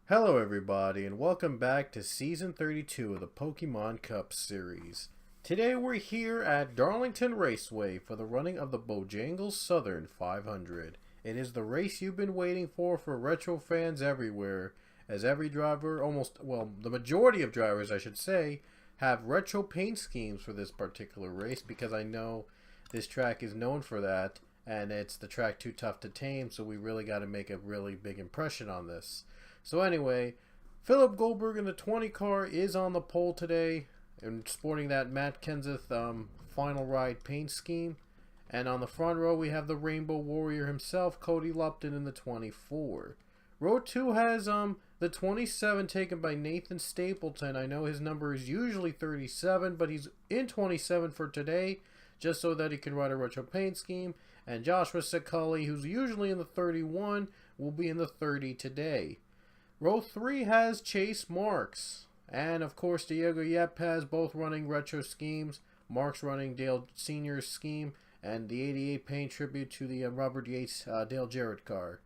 Hello everybody and welcome back to Season 32 of the Pokemon Cup series. Today we're here at Darlington Raceway for the running of the Bojangles Southern 500. It is the race you've been waiting for retro fans everywhere, as every driver, the majority of drivers I should say, have retro paint schemes for this particular race because I know this track is known for that and it's the track too tough to tame, so we really got to make a really big impression on this. So anyway, Philip Goldberg in the 20 car is on the pole today and sporting that Matt Kenseth final ride paint scheme. And on the front row we have the Rainbow Warrior himself, Cody Lupton in the 24. Row 2 has the 27 taken by Nathan Stapleton. I know his number is usually 37, but he's in 27 for today just so that he can ride a retro paint scheme. And Joshua Sekali, who's usually in the 31, will be in the 30 today. Row 3 has Chase Marks, and of course Diego Yepes, both running retro schemes. Marks running Dale Sr.'s scheme, and the 88 paint tribute to the Robert Yates Dale Jarrett car.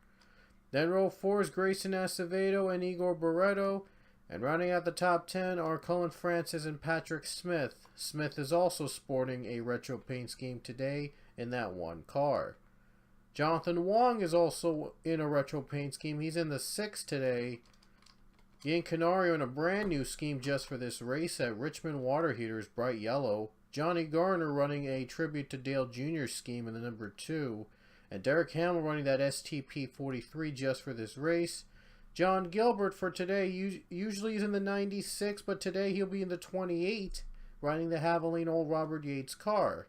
Then row 4 is Grayson Acevedo and Igor Barreto, and rounding out the top 10 are Cullen Francis and Patrick Smith. Smith is also sporting a retro paint scheme today in that one car. Jonathan Wong is also in a retro paint scheme. He's in the 6 today. Ian Canario in a brand new scheme just for this race at Richmond Water Heaters, bright yellow. Johnny Garner running a tribute to Dale Jr.'s scheme in the number 2. And Derek Hamill running that STP 43 just for this race. John Gilbert for today usually is in the 96, but today he'll be in the 28 riding the Haviland Old Robert Yates car.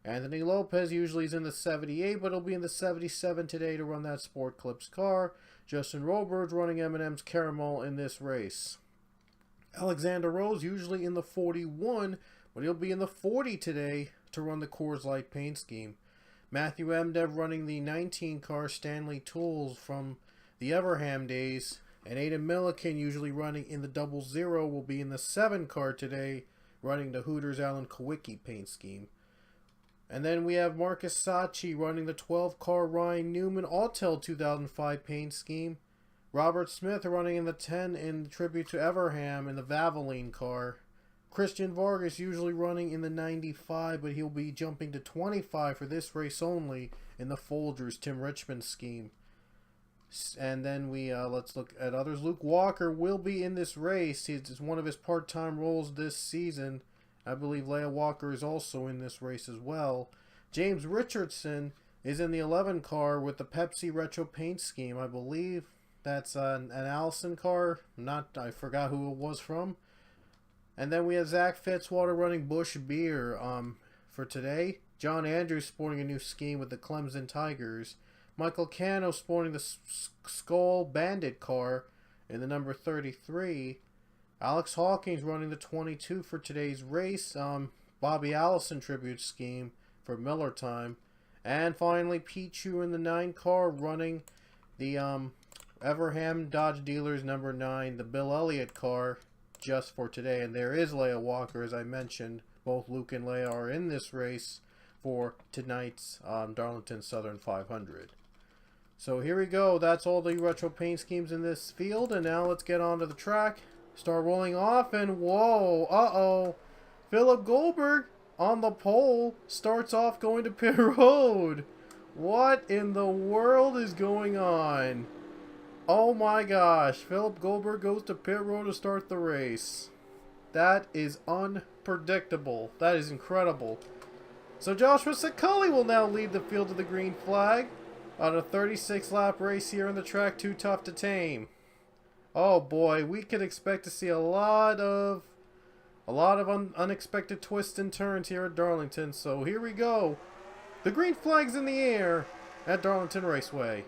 Anthony Lopez usually is in the 78, but he'll be in the 77 today to run that Sport Clips car. Justin Roberts running M&M's Caramel in this race. Alexander Rose usually in the 41, but he'll be in the 40 today to run the Coors Light paint scheme. Matthew Emdev running the 19 car Stanley Tools from the Everham days. And Aidan Milliken usually running in the 00 will be in the 7 car today running the Hooters Alan Kowicki paint scheme. And then we have Marcus Sachi running the 12 car Ryan Newman Autel 2005 paint scheme. Robert Smith running in the 10 in tribute to Everham in the Valvoline car. Christian Vargas usually running in the 95, but he'll be jumping to 25 for this race only in the Folgers Tim Richmond scheme. And then let's look at others. Luke Walker will be in this race. It's one of his part-time roles this season. I believe Leia Walker is also in this race as well. James Richardson is in the 11 car with the Pepsi Retro Paint Scheme. I believe that's an Allison car. I forgot who it was from. And then we have Zach Fitzwater running Busch Beer for today. John Andrews sporting a new scheme with the Clemson Tigers. Michael Cano sporting the Skull Bandit car in the number 33. Alex Hawkins running the 22 for today's race. Bobby Allison tribute scheme for Miller Time. And finally, Pichu in the 9 car running the Everham Dodge Dealers number 9, the Bill Elliott car just for today. And there is Leia Walker, as I mentioned. Both Luke and Leia are in this race for tonight's Darlington Southern 500. So here we go. That's all the retro paint schemes in this field. And now let's get on to the track. Start rolling off, and whoa, Philip Goldberg on the pole starts off going to pit road. What in the world is going on? Oh my gosh, Philip Goldberg goes to pit road to start the race. That is unpredictable. That is incredible. So Joshua Sekali will now lead the field to the green flag on a 36-lap race here on the track Too Tough to Tame. Oh boy, we could expect to see a lot of unexpected twists and turns here at Darlington. So here we go. The green flag's in the air at Darlington Raceway.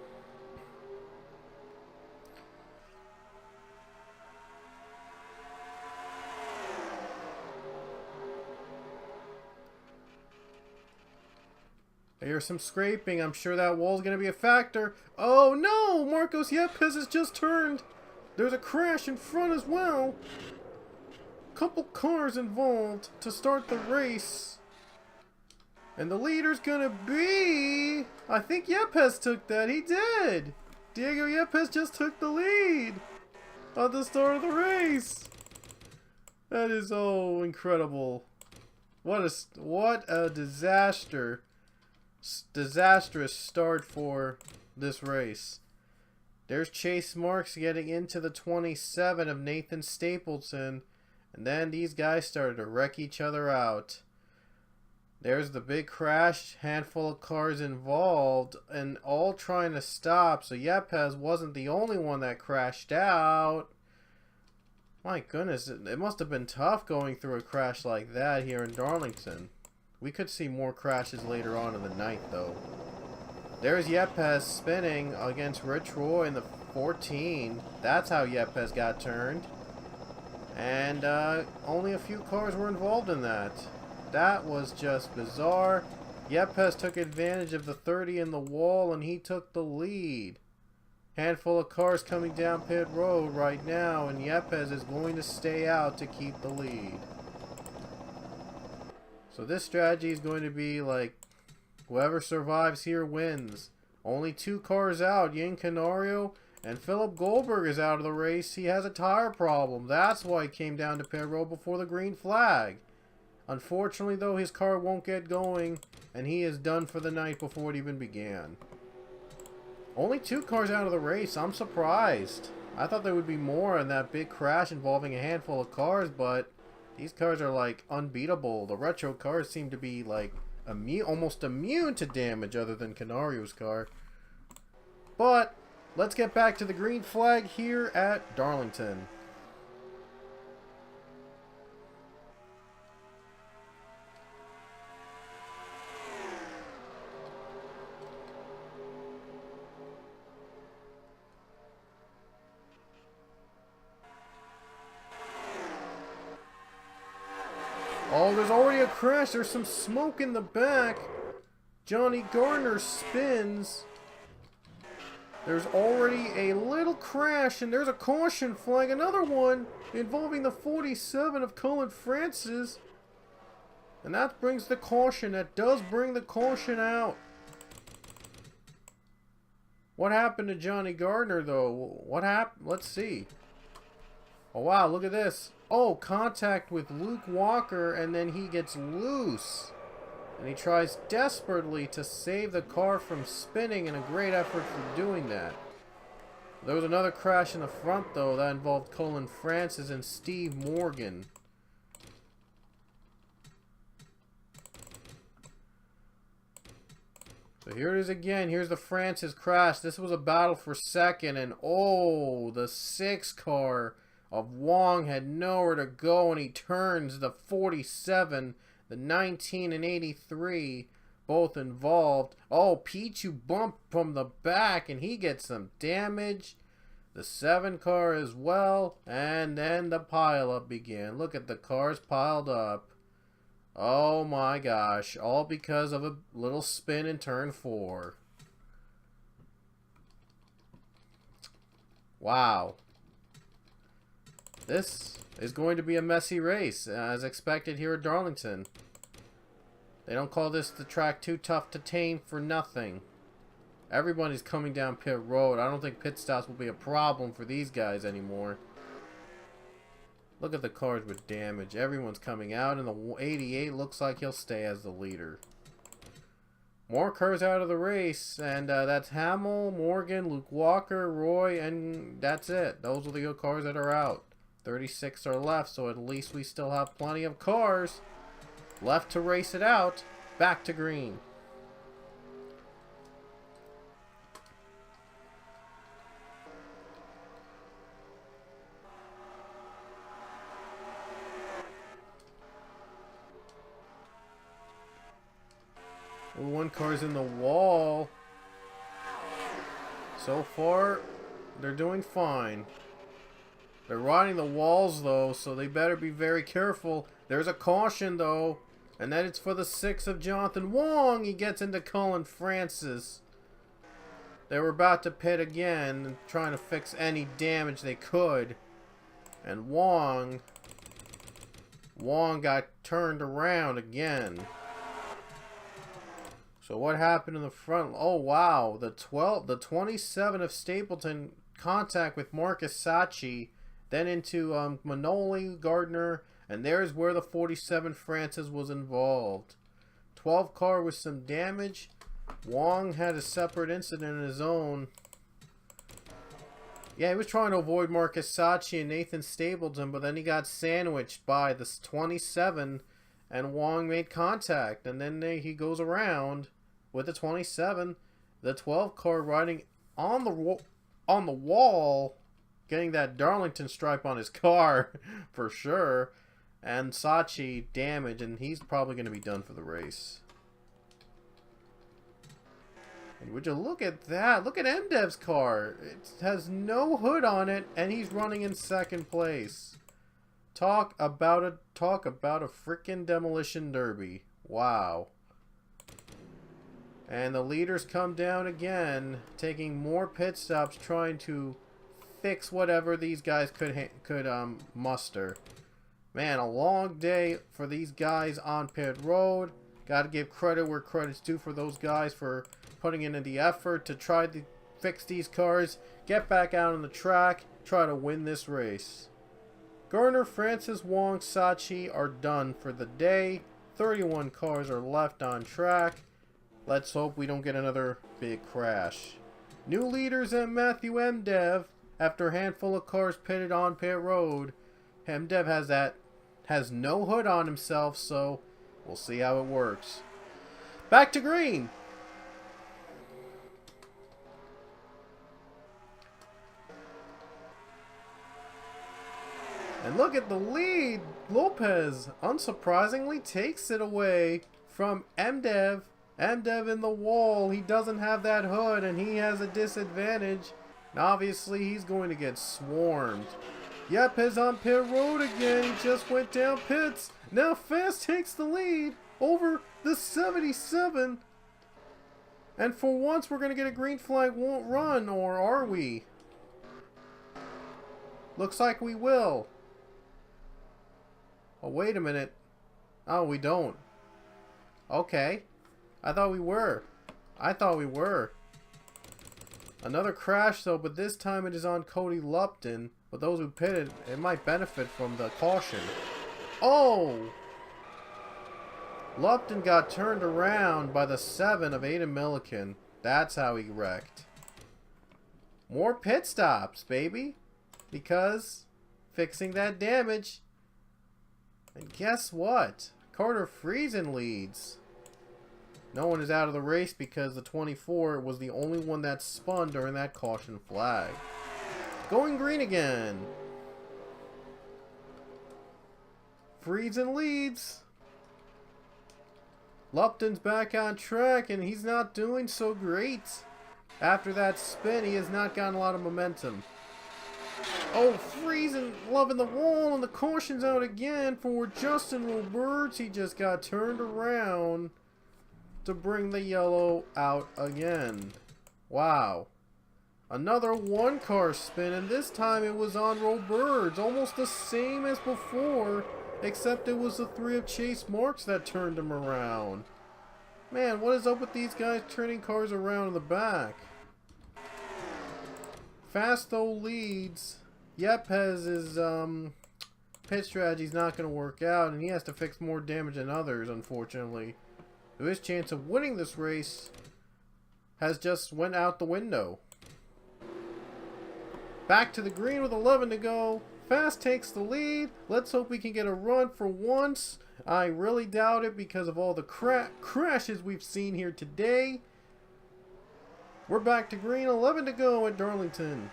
I hear some scraping. I'm sure that wall's going to be a factor. Oh no! Marcos Yepes has just turned. There's a crash in front as well. Couple cars involved to start the race. And the leader's gonna be... I think Yepes took that. He did. Diego Yepes just took the lead. at the start of the race. That is so incredible. What a disastrous start for this race. There's Chase Marks getting into the 27 of Nathan Stapleton, and then these guys started to wreck each other out. There's the big crash, handful of cars involved, and all trying to stop, so Yepes wasn't the only one that crashed out. My goodness, it must have been tough going through a crash like that here in Darlington. We could see more crashes later on in the night, though. There's Yepes spinning against Rich Roy in the 14. That's how Yepes got turned. And only a few cars were involved in that. That was just bizarre. Yepes took advantage of the 30 in the wall, and he took the lead. Handful of cars coming down pit road right now, and Yepes is going to stay out to keep the lead. So this strategy is going to be like, whoever survives here wins. Only 2 cars out, Yin Canario and Philip Goldberg is out of the race. He has a tire problem. That's why he came down to pit road before the green flag. Unfortunately, though, his car won't get going, and he is done for the night before it even began. Only 2 cars out of the race. I'm surprised. I thought there would be more in that big crash involving a handful of cars, but these cars are like unbeatable. The retro cars seem to be like almost immune to damage other than Canario's car. But let's get back to the green flag here at Darlington. Oh, there's already a crash. There's some smoke in the back. Johnny Gardner spins. There's already a little crash, and there's a caution flag. Another one involving the 47 of Colin Francis. And that brings the caution. That does bring the caution out. What happened to Johnny Gardner, though? What happened? Let's see. Oh, wow. Look at this. Oh, contact with Luke Walker, and then he gets loose. And he tries desperately to save the car from spinning, and a great effort for doing that. There was another crash in the front, though. That involved Colin Francis and Steve Morgan. So here it is again. Here's the Francis crash. This was a battle for second, and oh, the 6 car of Wong had nowhere to go, and he turns the 47, the 19 and 83, both involved. Oh, Pichu bumped from the back, and he gets some damage. The 7 car as well, and then the pileup began. Look at the cars piled up. Oh my gosh, all because of a little spin in turn 4. Wow. This is going to be a messy race, as expected here at Darlington. They don't call this the track too tough to tame for nothing. Everybody's coming down pit road. I don't think pit stops will be a problem for these guys anymore. Look at the cars with damage. Everyone's coming out, and the 88 looks like he'll stay as the leader. More cars out of the race, and that's Hamill, Morgan, Luke Walker, Roy, and that's it. Those are the cars that are out. 36 are left, so at least we still have plenty of cars left to race it out. Back to green. One car's in the wall. So far, they're doing fine. They're riding the walls, though, so they better be very careful. There's a caution, though, and then it's for the 6 of Jonathan Wong. He gets into Colin Francis. They were about to pit again, trying to fix any damage they could. And Wong got turned around again. So what happened in the front? Oh, wow. The 27 of Stapleton contact with Marcus Sachi. then into Manoli, Gardner, and there's where the 47 Francis was involved. 12 car with some damage. Wong had a separate incident of his own. Yeah, he was trying to avoid Marcus Sachi and Nathan Stapleton, but then he got sandwiched by the 27, and Wong made contact, and then he goes around with the 27, the 12 car riding on the wall, getting that Darlington stripe on his car for sure, and Sachi damage, and he's probably going to be done for the race. And would you look at that? Look at MDev's car. It has no hood on it, and he's running in second place. Talk about a freaking demolition derby. Wow. And the leaders come down again, taking more pit stops, trying to fix whatever these guys could muster. Man, a long day for these guys on pit road. Got to give credit where credit's due for those guys for putting in the effort to try to fix these cars, get back out on the track, try to win this race. Gardner, Francis, Wong, Sachi are done for the day. 31 cars are left on track. Let's hope we don't get another big crash. New leaders at Matthew MDev. After a handful of cars pitted on pit road, MDev has no hood on himself, so we'll see how it works. Back to green. And look at the lead. Lopez, unsurprisingly, takes it away from MDev. MDev in the wall. He doesn't have that hood, and he has a disadvantage. And obviously, he's going to get swarmed. Yepes on pit road again. He just went down pits. Now Fast takes the lead over the 77. And for once, we're going to get a green flag won't run, or are we? Looks like we will. Oh, wait a minute. Oh, we don't. Okay. I thought we were. Another crash, though, but this time it is on Cody Lupton. But those who pitted, it might benefit from the caution. Oh! Lupton got turned around by the 7 of Aidan Milliken. That's how he wrecked. More pit stops, baby. Because fixing that damage. And guess what? Carter Friesen leads. No one is out of the race because the 24 was the only one that spun during that caution flag. Going green again. Friesen leads. Lupton's back on track, and he's not doing so great. After that spin, he has not gotten a lot of momentum. Oh, Friesen loving the wall, and the caution's out again for Justin Roberts. He just got turned around to bring the yellow out again. Wow. Another one-car spin, and this time it was on Roberts. Almost the same as before, except it was the 3 of Chase Marks that turned him around. Man, what is up with these guys turning cars around in the back? Fasto leads. Yepes' pit strategy's not going to work out, and he has to fix more damage than others, unfortunately. So his chance of winning this race has just went out the window. Back to the green with 11 to go. Fast takes the lead. Let's hope we can get a run for once. I really doubt it because of all the crashes we've seen here today. We're back to green. 11 to go at Darlington.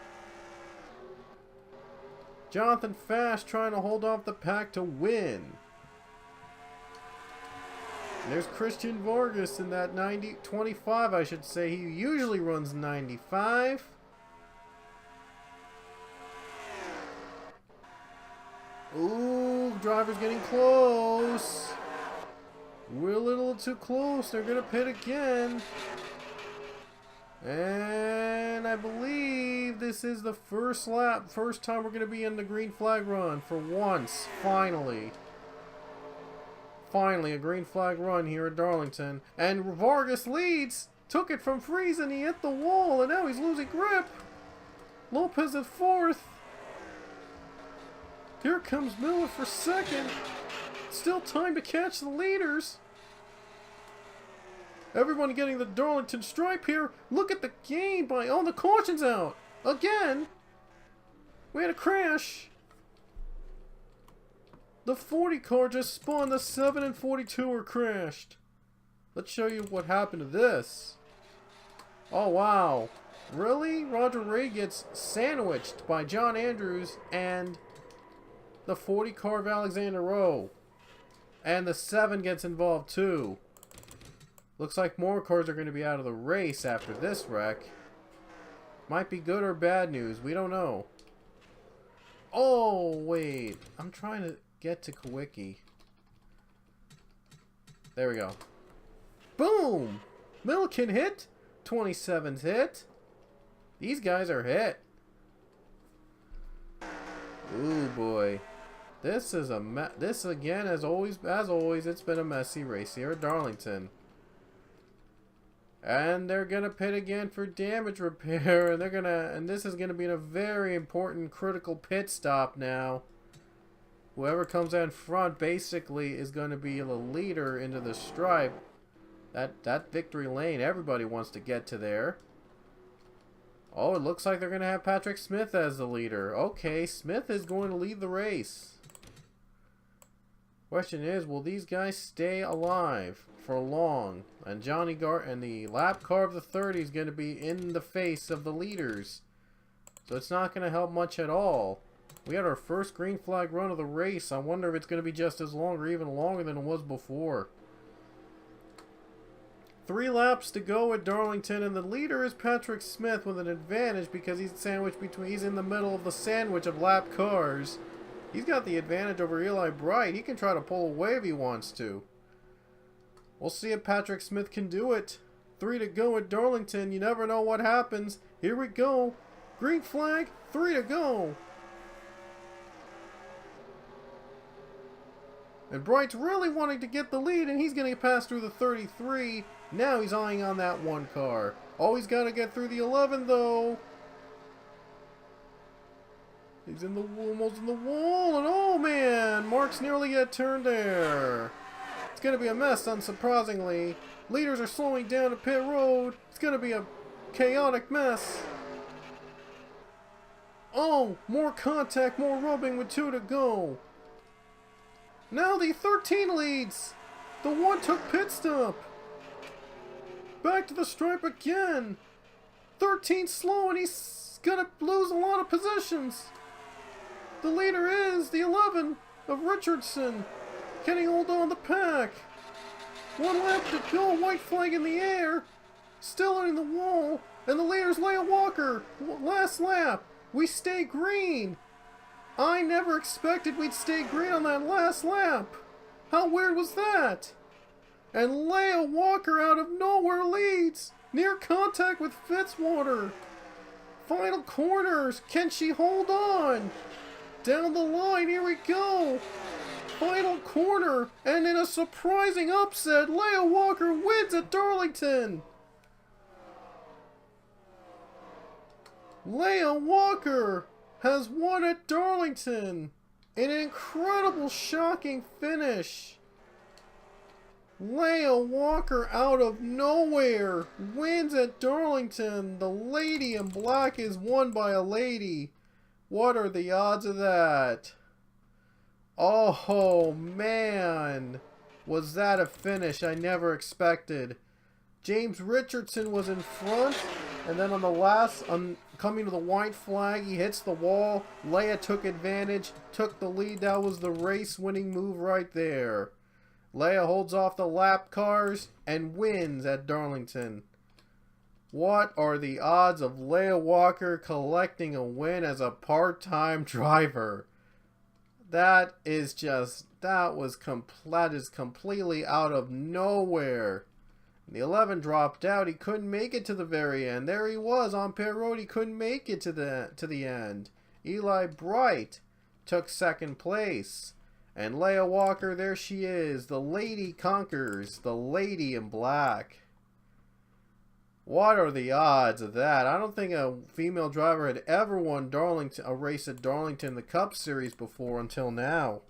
Jonathan Fast trying to hold off the pack to win. And there's Christian Vargas in that 25, I should say. He usually runs 95. Ooh, driver's getting close. We're a little too close. They're going to pit again. And I believe this is the first time we're going to be in the green flag run for once, finally. Finally, a green flag run here at Darlington. And Vargas leads, took it from Friesen, he hit the wall, and now he's losing grip. Lopez at 4th. Here comes Miller for second. Still time to catch the leaders. Everyone getting the Darlington stripe here. Look at the gain by... Oh, the caution's out. Again. We had a crash. The 40 car just spun. The 7 and 42 were crashed. Let's show you what happened to this. Oh, wow. Really? Roger Ray gets sandwiched by John Andrews and the 40 car of Alexander Rowe. And the 7 gets involved too. Looks like more cars are going to be out of the race after this wreck. Might be good or bad news. We don't know. Oh, wait. I'm trying to get to Kawicki. There we go. Boom! Milliken hit. 27's hit. These guys are hit. Ooh, boy. This is a this again, as always, it's been a messy race here at Darlington. And they're gonna pit again for damage repair, and this is gonna be a very important, critical pit stop now. Whoever comes out in front basically is gonna be the leader into the stripe. That victory lane, everybody wants to get to there. Oh, it looks like they're gonna have Patrick Smith as the leader. Okay, Smith is going to lead the race. Question is, will these guys stay alive for long? And Johnny Gart and the lap car of the 30 is going to be in the face of the leaders. So it's not going to help much at all. We had our first green flag run of the race. I wonder if it's going to be just as long or even longer than it was before. 3 laps to go at Darlington, and the leader is Patrick Smith with an advantage because he's sandwiched between. He's in the middle of the sandwich of lap cars. He's got the advantage over Eli Bright. He can try to pull away if he wants to. We'll see if Patrick Smith can do it. 3 to go at Darlington. You never know what happens. Here we go. Green flag. 3 to go. And Bright's really wanting to get the lead, and he's going to pass through the 33. Now he's eyeing on that 1 car. Oh, he's got to get through the 11, though. He's in the almost in the wall, and oh man, Mark's nearly get turned there. It's gonna be a mess, unsurprisingly. Leaders are slowing down at pit road. It's gonna be a chaotic mess. Oh, more contact, more rubbing with 2 to go. Now the 13 leads. The 1 took pit stop. Back to the stripe again. 13 slow, and he's gonna lose a lot of positions. The leader is the 11 of Richardson. Can he hold on the pack? 1 lap to go. White flag in the air. Still in the wall. And the leader's Leia Walker. Last lap. We stay green. I never expected we'd stay green on that last lap. How weird was that? And Leia Walker out of nowhere leads. Near contact with Fitzwater. Final corners. Can she hold on? Down the line, here we go. Final corner, and in a surprising upset, Leia Walker wins at Darlington. Leia Walker has won at Darlington. An incredible, shocking finish. Leia Walker out of nowhere wins at Darlington. The lady in black is won by a lady. What are the odds of that? Oh man, was that a finish I never expected. James Richardson was in front, and then on the last, coming to the white flag, he hits the wall. Leia took advantage, took the lead. That was the race-winning move right there. Leia holds off the lap cars and wins at Darlington. What are the odds of Leia Walker collecting a win as a part-time driver? That is completely out of nowhere. The 11 dropped out. He couldn't make it to the very end. There he was on pit road. He couldn't make it to the end. Eli Bright took 2nd place. And Leia Walker, there she is. The lady conquers. The lady in black. What are the odds of that? I don't think a female driver had ever won Darlington, a race at Darlington, the Cup Series before until now.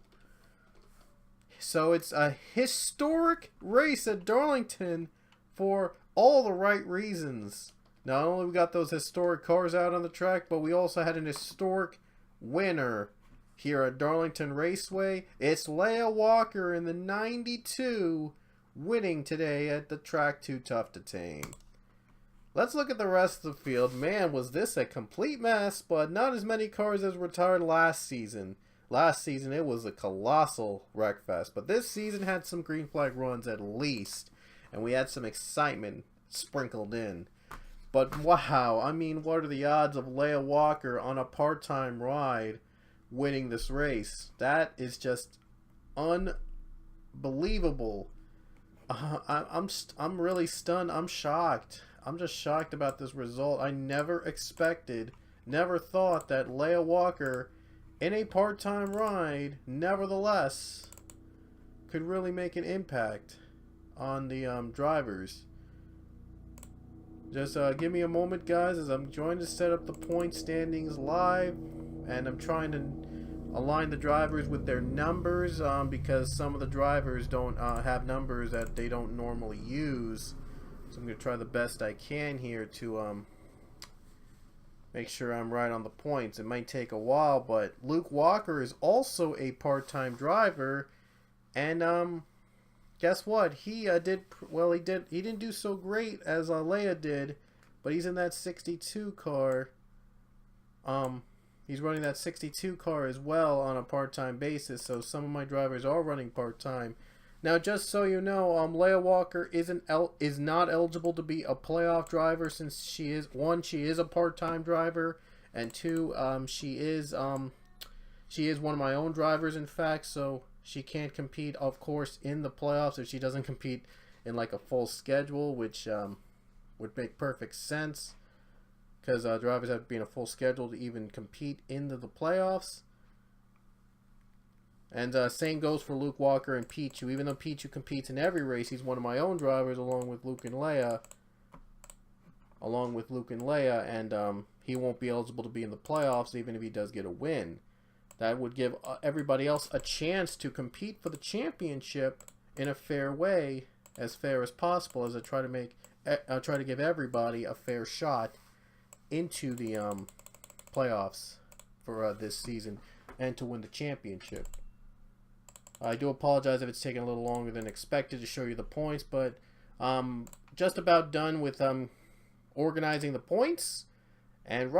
So it's a historic race at Darlington for all the right reasons. Not only we got those historic cars out on the track, but we also had an historic winner here at Darlington Raceway. It's Leah Walker in the 92 winning today at the track Too Tough to Tame. Let's look at the rest of the field. Man, was this a complete mess, but not as many cars as retired last season. Last season, it was a colossal wreckfest, but this season had some green flag runs at least, and we had some excitement sprinkled in. But wow, I mean, what are the odds of Leah Walker on a part-time ride winning this race? That is just unbelievable. I'm really stunned. I'm shocked. I'm just shocked about this result. I never expected, never thought that Leah Walker in a part-time ride, nevertheless, could really make an impact on the drivers. Just give me a moment, guys, as I'm trying to set up the point standings live, and I'm trying to align the drivers with their numbers because some of the drivers don't have numbers that they don't normally use. So I'm going to try the best I can here to make sure I'm right on the points. It might take a while, but Luke Walker is also a part-time driver, and guess what? He didn't do so great as Leia did, but he's in that 62 car. He's running that 62 car as well on a part-time basis, so some of my drivers are running part-time. Now, just so you know, Leah Walker is not eligible to be a playoff driver since she is a part-time driver, and two, she is one of my own drivers, in fact, so she can't compete, of course, in the playoffs if she doesn't compete in like a full schedule, which would make perfect sense because drivers have to be in a full schedule to even compete into the playoffs. And same goes for Luke Walker and Pichu. Even though Pichu competes in every race, he's one of my own drivers along with Luke and Leia. And he won't be eligible to be in the playoffs even if he does get a win. That would give everybody else a chance to compete for the championship in a fair way, as fair as possible, as I try to give everybody a fair shot into the playoffs for this season and to win the championship. I do apologize if it's taking a little longer than expected to show you the points, but just about done with organizing the points. And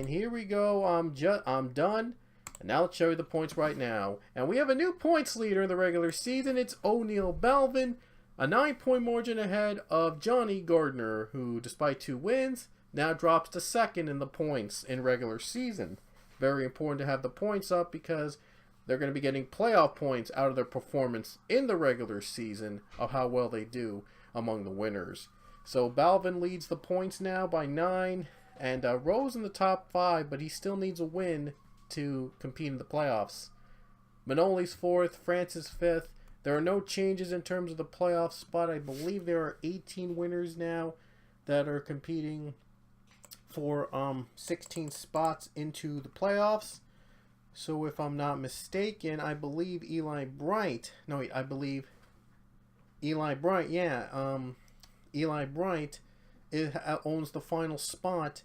here we go. I'm done. And now let's show you the points right now. And we have a new points leader in the regular season. It's O'Neal Balvin, a 9-point margin ahead of Johnny Gardner, who, despite 2 wins, now drops to second in the points in regular season. Very important to have the points up because they're going to be getting playoff points out of their performance in the regular season of how well they do among the winners. So Balvin leads the points now by 9, and Rose in the top 5, but he still needs a win to compete in the playoffs. Manoli's 4th, Francis 5th. There are no changes in terms of the playoff spot. I believe there are 18 winners now that are competing for 16 spots into the playoffs. So if I'm not mistaken, I believe Eli Bright, Eli Bright owns the final spot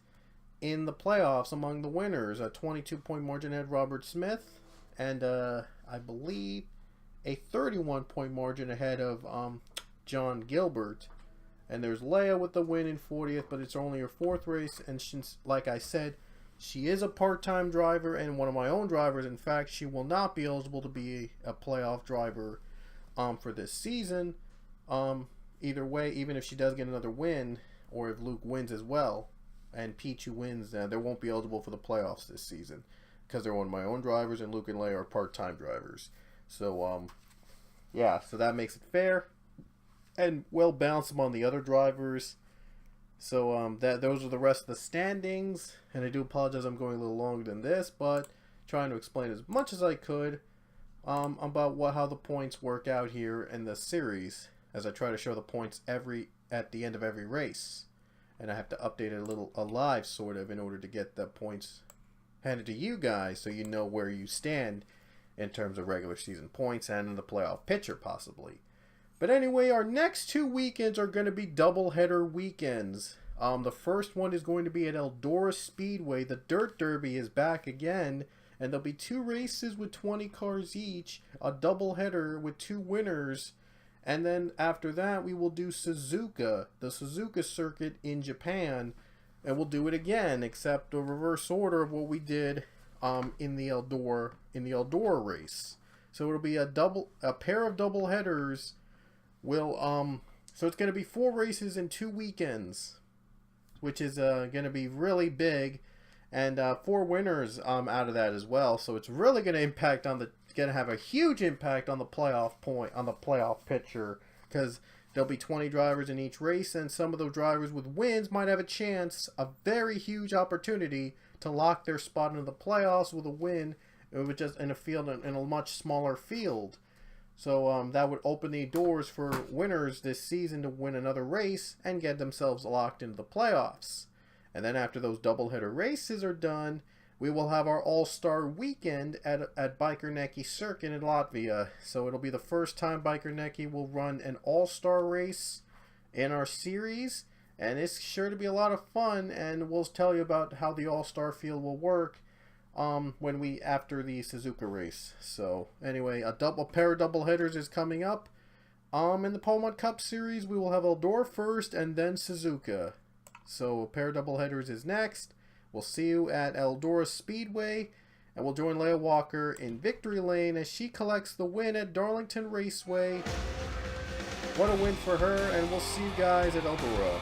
in the playoffs among the winners. A 22-point margin ahead Robert Smith, and I believe a 31-point margin ahead of John Gilbert. And there's Leia with the win in 40th, but it's only her 4th race, and since, like I said, she is a part-time driver and one of my own drivers. In fact, she will not be eligible to be a playoff driver for this season. Either way, even if she does get another win, or if Luke wins as well, and Pichu wins, they won't be eligible for the playoffs this season because they're one of my own drivers, and Luke and Leia are part-time drivers. So, yeah, so that makes it fair and well balanced among the other drivers. So those are the rest of the standings, and I do apologize I'm going a little longer than this, but trying to explain as much as I could about how the points work out here in the series, as I try to show the points at the end of every race. and I have to update it a little live sort of in order to get the points handed to you guys, so you know where you stand in terms of regular season points and in the playoff picture possibly. But anyway, our next 2 weekends are going to be doubleheader weekends. The first one is going to be at Eldora Speedway. The Dirt Derby is back again, and there'll be 2 races with 20 cars each, a doubleheader with 2 winners, and then after that we will do Suzuka, the Suzuka circuit in Japan, and we'll do it again, except a reverse order of what we did in the Eldora race. So it'll be a pair of double headers. So it's going to be 4 races in 2 weekends, which is going to be really big, and 4 winners out of that as well. So it's really going to have a huge impact on the playoff picture, because there'll be 20 drivers in each race, and some of those drivers with wins might have a very huge opportunity to lock their spot into the playoffs with a win, with just in a much smaller field. So that would open the doors for winners this season to win another race and get themselves locked into the playoffs. And then after those doubleheader races are done, we will have our All-Star Weekend at Bikerneki Circuit in Latvia. So it'll be the first time Bikerneki will run an All-Star race in our series. And it's sure to be a lot of fun, and we'll tell you about how the All-Star field will work after the Suzuka race. So anyway, a pair of double headers is coming up. In the Pokemon Cup series, we will have Eldora first and then Suzuka. So a pair of double headers is next. We'll see you at Eldora Speedway, and we'll join Leia Walker in Victory Lane as she collects the win at Darlington Raceway. What a win for her, and we'll see you guys at Eldora.